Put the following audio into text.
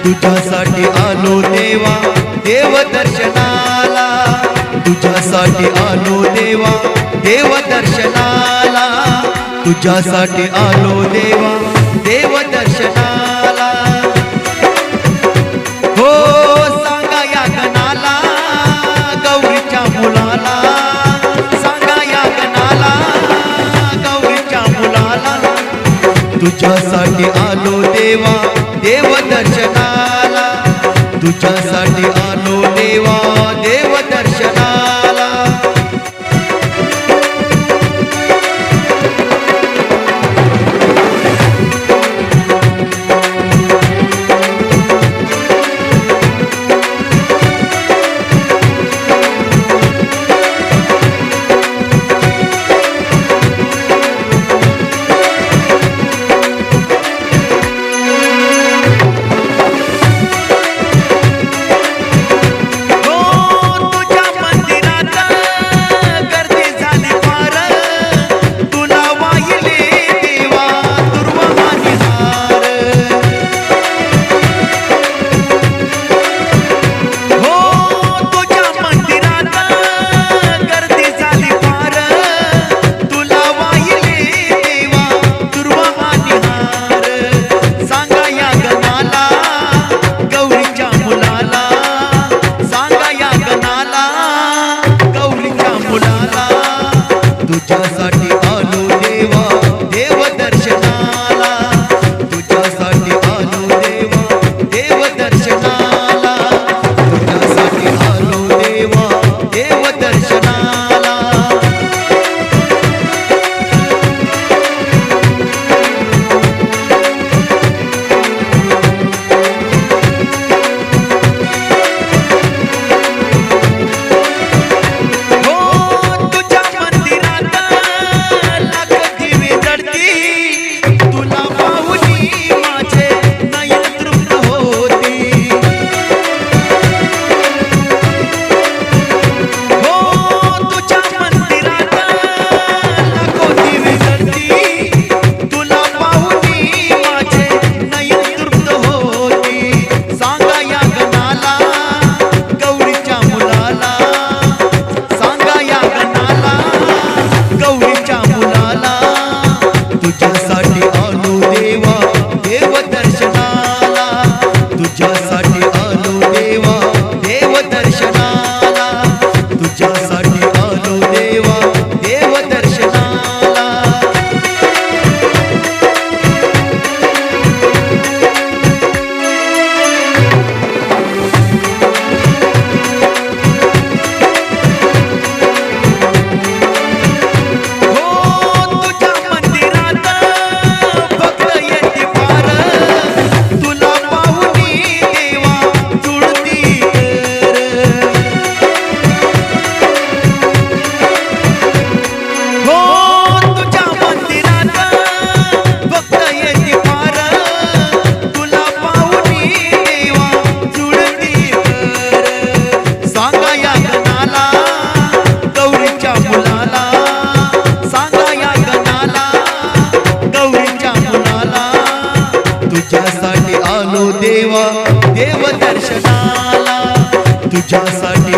तुझ्यासाठी आलो देवा देव दर्शनाला, तुझ्यासाठी आलो देवा देव दर्शनाला, तुझ्यासाठी आलो देवा देव दर्शनाला। हो सांगा या गणाला गौरीच्या मुलाला, सांगा या गणाला गौरीच्या मुलाला, तुझ्यासाठी आलो देवा देव दर्शनाला, तुझ्यासाठी आलो देवा देव दर्शनाला। तुझ्यासाठी आलो देवा देव दर्शनाला, तुझ्यासाठी आलो देवा देव दर्शनाला, तुझ्यासाठी आलो देवा देव दर्शनाला। तुझ्यासाठी आलो देवा देव दर्शनाला, तुझ्यासाठी आलो देवा देव दर्शनाला, तुझ्यासाठी आलो देवा देव दर्शनाला। तुझ्यासाठी आलो देवा देव दर्शनाला, तुझ्यासाठी